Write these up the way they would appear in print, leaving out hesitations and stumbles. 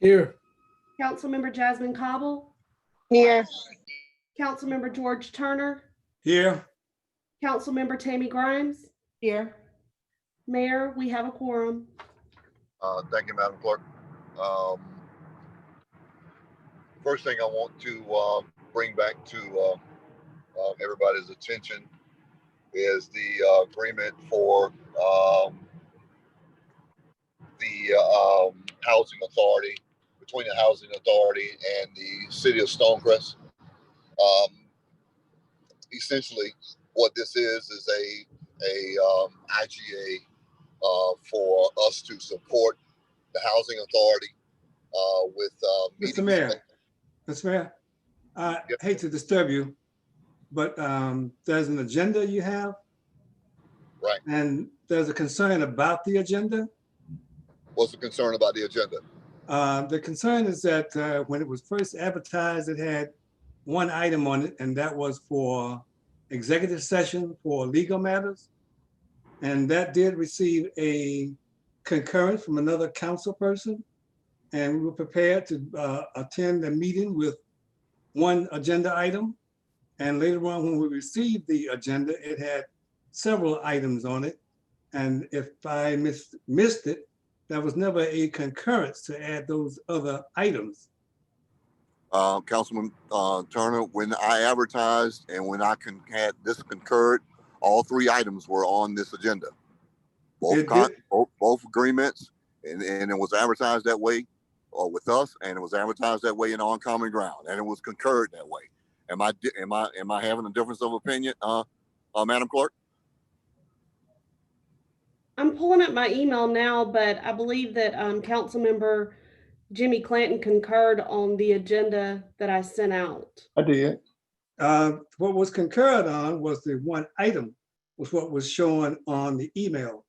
Here. Councilmember Jasmine Cobble, Here. Councilmember George Turner, Here. Councilmember Tammy Grimes. Here. Mayor, we have a quorum. Thank you, Madam Clerk. First thing I want to bring back to everybody's attention is the agreement for the housing authority, between the housing authority and the City of Stonecrest. Essentially, what this is a IGA for us to support the housing authority with Mr. Mayor, Mr. Mayor, I hate to disturb you, but there's an agenda you have. Right. And there's a concern about the agenda. What's the concern about the agenda? The concern is that when it was first advertised, it had one item on it, and that was for executive session for legal matters. And that did receive a concurrence from another council person. And we were prepared to attend a meeting with one agenda item. And later on, when we received the agenda, it had several items on it. And if I missed it, there was never a concurrence to add those other items. Councilman Turner, when I advertised and when I had this concurred, all three items were on this agenda. Both agreements, and it was advertised that way with us, and it was advertised that way in On Common Ground, and it was concurred that way. Am I having a difference of opinion, Madam Clerk? I'm pulling up my email now, but I believe that Councilmember Jimmy Clanton concurred on the agenda that I sent out. I did. What was concurred on was the one item, was what was shown on the email.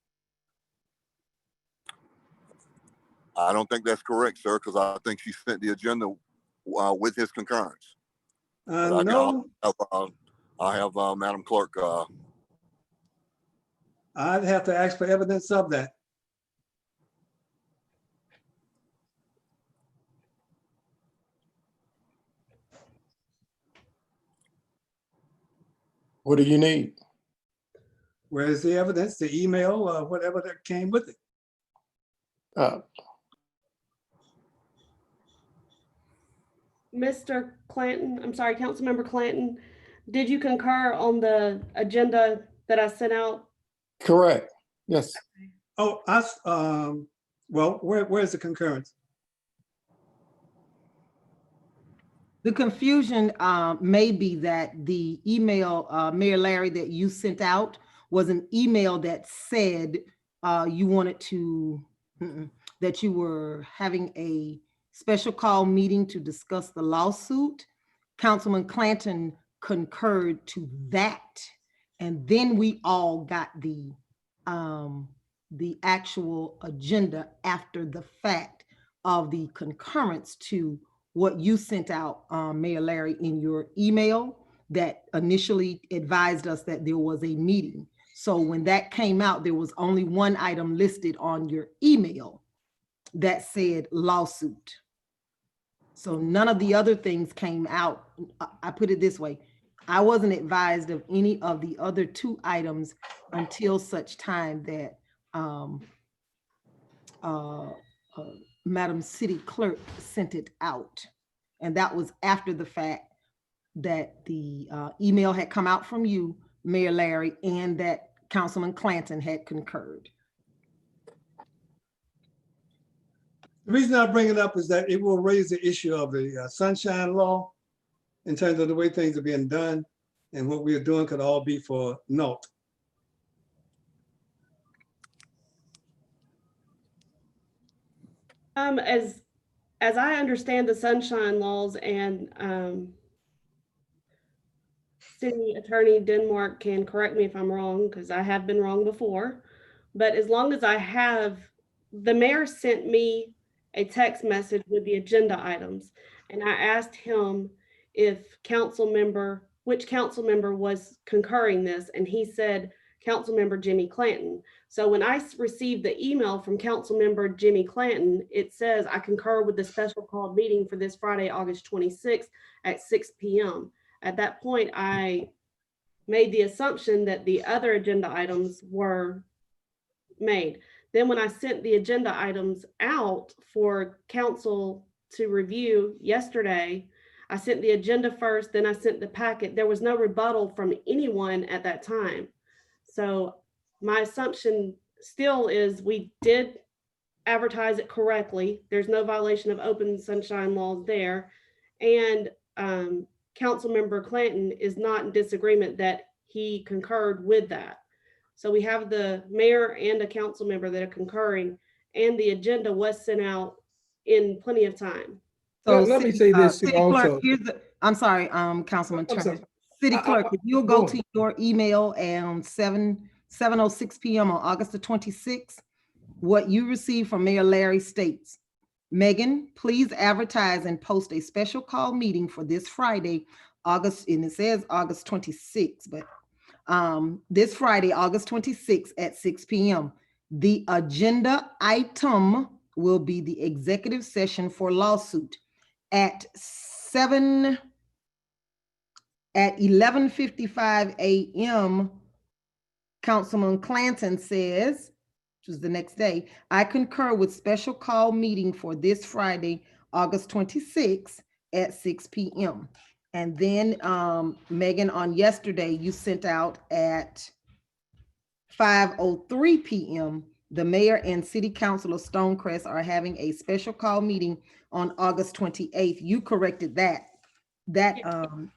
I don't think that's correct, sir, because I think she sent the agenda with his concurrence. No. I have Madam Clerk. I'd have to ask for evidence of that. What do you need? Where's the evidence, the email, or whatever that came with it? Mr. Clanton, I'm sorry, Councilmember Clanton, did you concur on the agenda that I sent out? Correct. Yes. Oh, well, where's the concurrence? The confusion may be that the email, Mayor Larry, that you sent out was an email that said you wanted to, that you were having a special call meeting to discuss the lawsuit. Councilman Clanton concurred to that. And then we all got the actual agenda after the fact of the concurrence to what you sent out, Mayor Larry, in your email that initially advised us that there was a meeting. So when that came out, there was only one item listed on your email that said lawsuit. So none of the other things came out. I put it this way. I wasn't advised of any of the other two items until such time that Madam City Clerk sent it out. And that was after the fact that the email had come out from you, Mayor Larry, and that Councilman Clanton had concurred. The reason I bring it up is that it will raise the issue of the sunshine law in terms of the way things are being done, and what we are doing could all be for naught. As I understand the sunshine laws, and City Attorney Denmark can correct me if I'm wrong, because I have been wrong before, but as long as I have, the mayor sent me a text message with the agenda items, and I asked him if which council member was concurring this, and he said Councilmember Jimmy Clanton. So when I received the email from Councilmember Jimmy Clanton, it says, I concur with the special called meeting for this Friday, August 26th at 6 p.m. At that point, I made the assumption that the other agenda items were made. Then when I sent the agenda items out for council to review yesterday, I sent the agenda first, then I sent the packet. There was no rebuttal from anyone at that time. So my assumption still is we did advertise it correctly. There's no violation of open sunshine laws there. And Councilmember Clanton is not in disagreement that he concurred with that. So we have the mayor and a council member that are concurring, and the agenda was sent out in plenty of time. So Let me say this too City Clerk, also. I'm sorry, Councilman I'm sorry. Turner. City Clerk, if you'll go go on. to your email and 7:06 p.m. on August the 26th, what you received from Mayor Larry states, Megan, please advertise and post a special call meeting for this Friday, August, and it says August 26th, but this Friday, August 26th at 6 p.m. The agenda item will be the executive session for lawsuit at 11:55 a.m. Councilman Clanton says, which was the next day, I concur with special call meeting for this Friday, August 26th at 6 p.m. And then Megan, on yesterday, you sent out at 5:03 p.m. The mayor and city council of Stonecrest are having a special call meeting on August 28th. You corrected that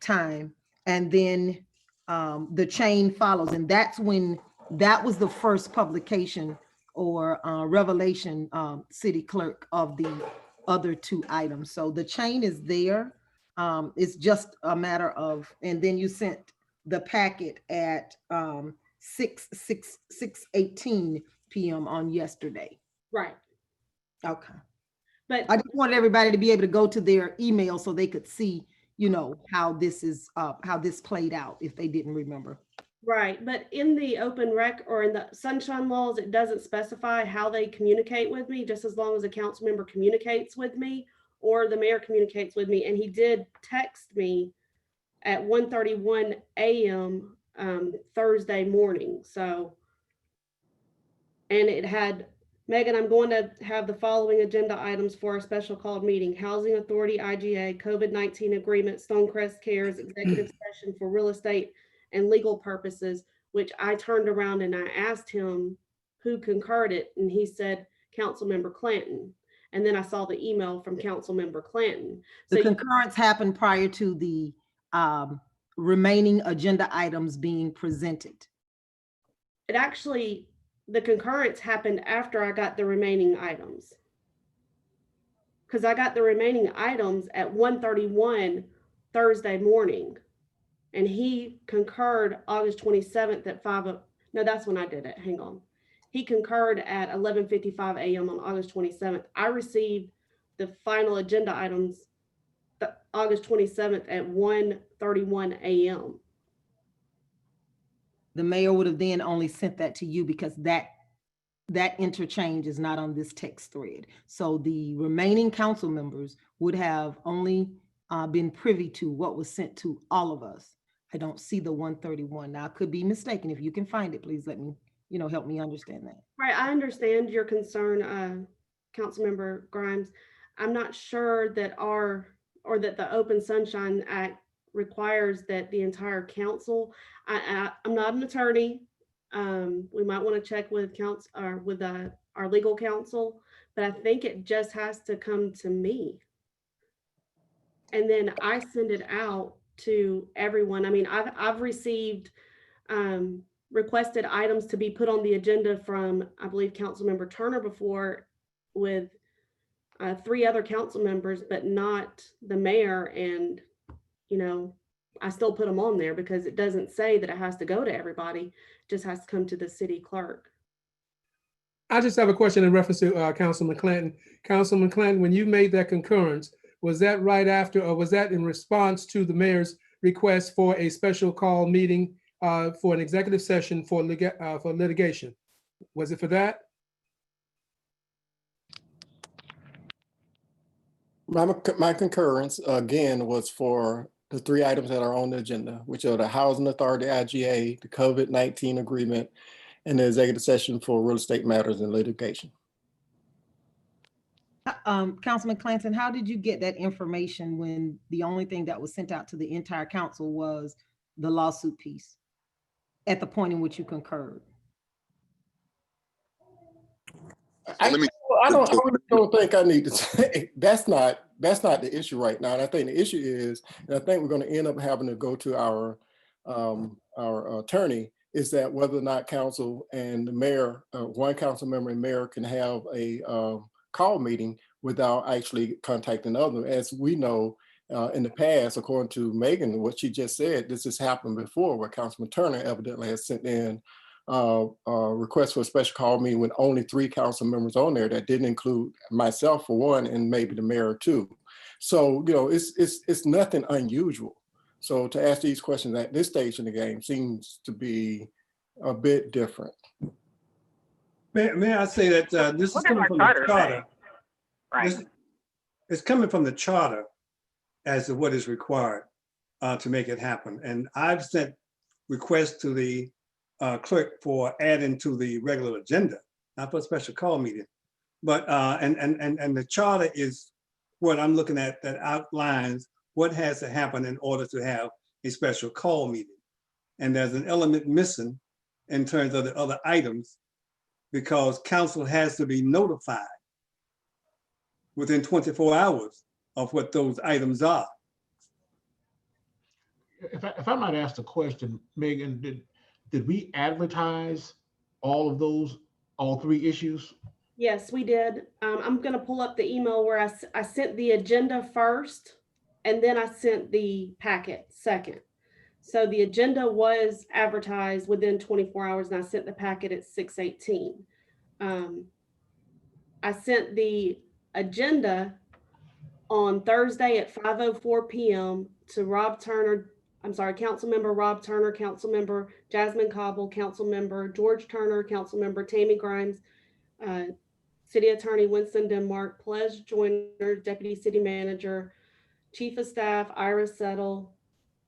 time. And then the chain follows. And that's when, that was the first publication or revelation, city clerk, of the other two items. So the chain is there. It's just a matter of, and then you sent the packet at 6:18 p.m. on yesterday. Right. Okay. But I just wanted everybody to be able to go to their email so they could see, you know, how this is, how this played out if they didn't remember. right, but in the open rec or in the sunshine laws, it doesn't specify how they communicate with me, just as long as a council member communicates with me or the mayor communicates with me. And he did text me at 1:31 a.m. Thursday morning. So, and it had, Megan, I'm going to have the following agenda items for a special called meeting: Housing Authority, IGA, COVID-19 agreement, Stonecrest Cares, executive session for real estate and legal purposes, which I turned around and I asked him who concurred it, and he said Councilmember Clanton. And then I saw the email from Councilmember Clanton. The So concurrence happened prior to the remaining agenda items being presented. it actually, the concurrence happened after I got the remaining items. Because I got the remaining items at 1:31 Thursday morning. And he concurred August 27th at 5. No, that's when I did it. Hang on. He concurred at 11:55 a.m. on August 27th. I received the final agenda items August 27th at 1:31 a.m. The mayor would have then only sent that to you because that interchange is not on this text thread. So the remaining council members would have only been privy to what was sent to all of us. I don't see the 131. Now, I could be mistaken. If you can find it, please let me, help me understand that. Right, I understand your concern, Councilmember Grimes. I'm not sure that that the Open Sunshine Act requires that the entire council. I'm not an attorney. We might want to check with our legal counsel, but I think it just has to come to me. And then I send it out to everyone. I mean, I've received requested items to be put on the agenda from, I believe, Councilmember Turner before, with 3 other council members, but not the mayor. And, I still put them on there because it doesn't say that it has to go to everybody. It just has to come to the city clerk. I just have a question in reference to Councilman Clanton. Councilman Clanton, when you made that concurrence, was that right after, or was that in response to the mayor's request for a special call meeting for an executive session for litigation? Was it for that? My concurrence, again, was for the 3 items that are on the agenda, which are the Housing Authority, IGA, the COVID-19 agreement, and the executive session for real estate matters and litigation. Councilman Clanton, how did you get that information when the only thing that was sent out to the entire council was the lawsuit piece at the point in which you concurred? I let me- really don't think I need to say that's not the issue right now. And I think the issue is, and I think we're going to end up having to go to our attorney, is that whether or not council and the mayor, one council member and mayor, can have a call meeting without actually contacting the other. As we know, in the past, according to Megan, what she just said, this has happened before, where Councilman Turner evidently has sent in request for a special call meeting with only 3 council members on there. That didn't include myself for one, and maybe the mayor too. So, you know, it's nothing unusual. So to ask these questions at this stage in the game seems to be a bit different. May I say that this is What does coming our from the charter say? charter. Right. It's coming from the charter as to what is required to make it happen. And I've sent requests to the clerk for adding to the regular agenda, not for a special call meeting. But and the charter is what I'm looking at that outlines what has to happen in order to have a special call meeting. And there's an element missing in terms of the other items, because council has to be notified within 24 hours of what those items are. If I might ask the question, Megan, did we advertise all of those, all 3 issues? Yes, we did. I'm gonna pull up the email where I sent the agenda first, and then I sent the packet second. So the agenda was advertised within 24 hours, and I sent the packet at 6:18. I sent the agenda on Thursday at 5:04 p.m. to Councilmember Rob Turner, Councilmember Jasmine Cobble, Councilmember George Turner, Councilmember Tammy Grimes, City Attorney Winston Denmark, Pledge Joyner, Deputy City Manager, Chief of Staff Ira Settle,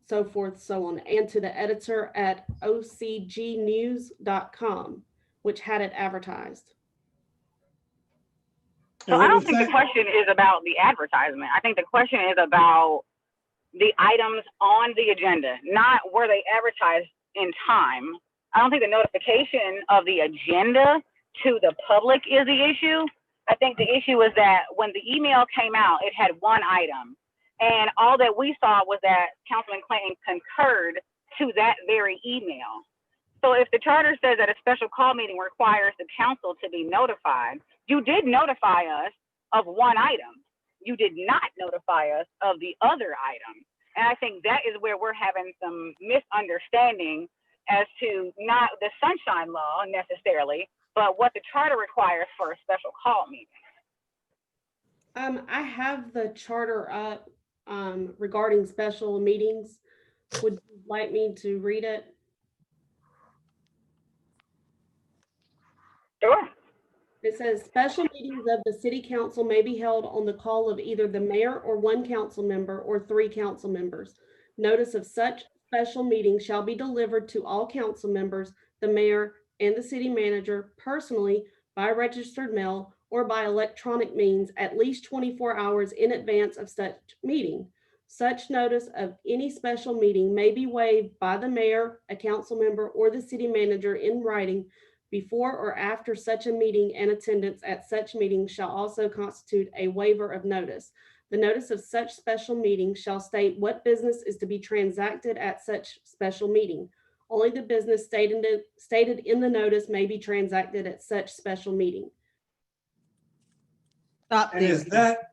so forth, so on, and to the editor at ocgnews.com, which had it advertised. So I don't think the question is about the advertisement. I think the question is about the items on the agenda, not were they advertised in time. I don't think the notification of the agenda to the public is the issue. I think the issue is that when the email came out, it had 1 item. And all that we saw was that Councilman Clanton concurred to that very email. So if the charter says that a special call meeting requires the council to be notified, you did notify us of 1 item. You did not notify us of the other item. And I think that is where we're having some misunderstanding as to not the sunshine law necessarily, but what the charter requires for a special call meeting. I have the charter up regarding special meetings. Would you like me to read it? Sure. It says special meetings of the city council may be held on the call of either the mayor or 1 council member or 3 council members. Notice of such special meeting shall be delivered to all council members, the mayor, and the city manager personally by registered mail or by electronic means at least 24 hours in advance of such meeting. Such notice of any special meeting may be waived by the mayor, a council member, or the city manager in writing before or after such a meeting, and attendance at such meeting shall also constitute a waiver of notice. The notice of such special meeting shall state what business is to be transacted at such special meeting. Only the business stated in the notice may be transacted at such special meeting. Stop And there. is that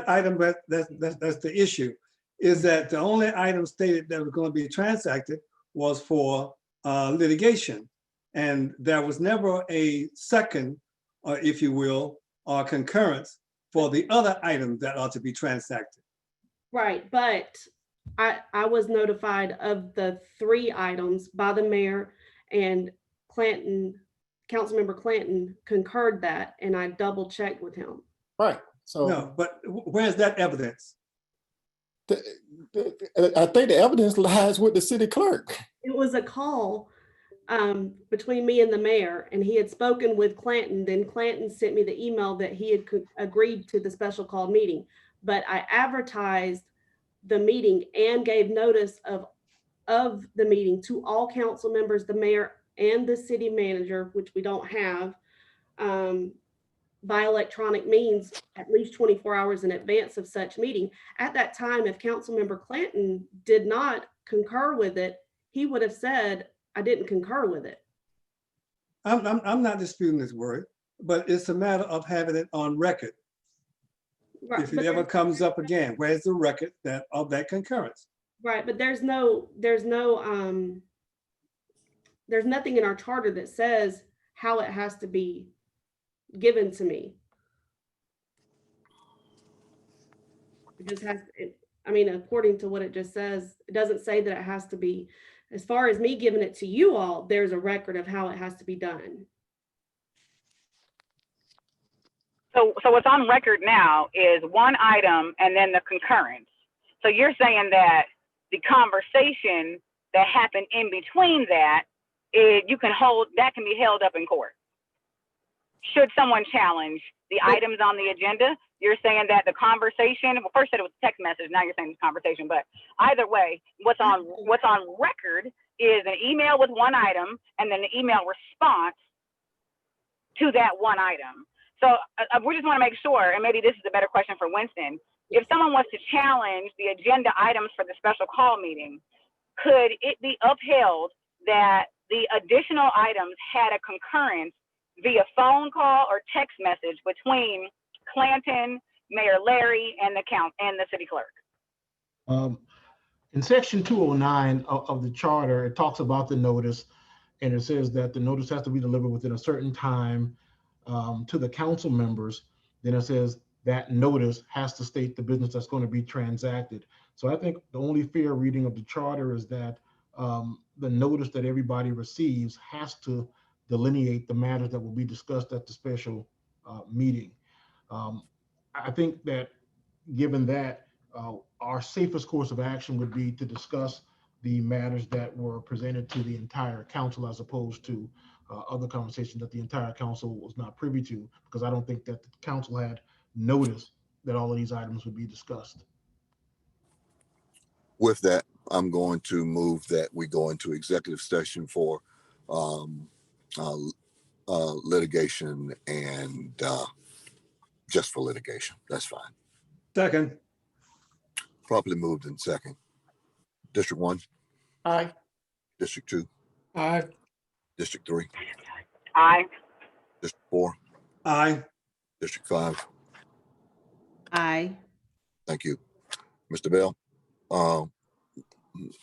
item, that's the issue, is that the only item stated that was going to be transacted was for litigation. And there was never a second, if you will, concurrence for the other items that are to be transacted. Right, but I was notified of the 3 items by the mayor, and Clanton Councilmember Clanton concurred that, and I double checked with him. Right. So No, but where's that evidence? I think the evidence lies with the city clerk. It was a call between me and the mayor, and he had spoken with Clanton. Then Clanton sent me the email that he had agreed to the special call meeting. But I advertised the meeting and gave notice of the meeting to all council members, the mayor and the city manager, which we don't have, by electronic means at least 24 hours in advance of such meeting. At that time, if Councilmember Clanton did not concur with it, he would have said, I didn't concur with it. I'm not disputing this word, but it's a matter of having it on record. Right, If it but ever comes up again, where's the record of that concurrence? right, but there's nothing in our charter that says how it has to be given to me. It just has, I mean, according to what it just says, it doesn't say that it has to be, as far as me giving it to you all, there's a record of how it has to be done. So what's on record now is one item and then the concurrence. So you're saying that the conversation that happened in between that, you can hold, that can be held up in court. Should someone challenge the items on the agenda, you're saying that the conversation, well, first said it was a text message, now you're saying it's conversation, but either way, what's on record is an email with one item and then an email response to that one item. So we just want to make sure, and maybe this is a better question for Winston, if someone wants to challenge the agenda items for the special call meeting, could it be upheld that the additional items had a concurrence via phone call or text message between Clanton, Mayor Larry, and the city clerk? In section 209 of the charter, it talks about the notice, and it says that the notice has to be delivered within a certain time to the council members. Then it says that notice has to state the business that's going to be transacted. So I think the only fair reading of the charter is that the notice that everybody receives has to delineate the matters that will be discussed at the special meeting. I think that given that, our safest course of action would be to discuss the matters that were presented to the entire council, as opposed to other conversations that the entire council was not privy to, because I don't think that the council had noticed that all of these items would be discussed. With that, I'm going to move that we go into executive session for litigation and just for litigation. That's fine. Second. Properly moved in second. District 1. Aye. District 2. Aye. District 3. Aye. District 4. Aye. District 5. Aye. Thank you. Mr. Bell,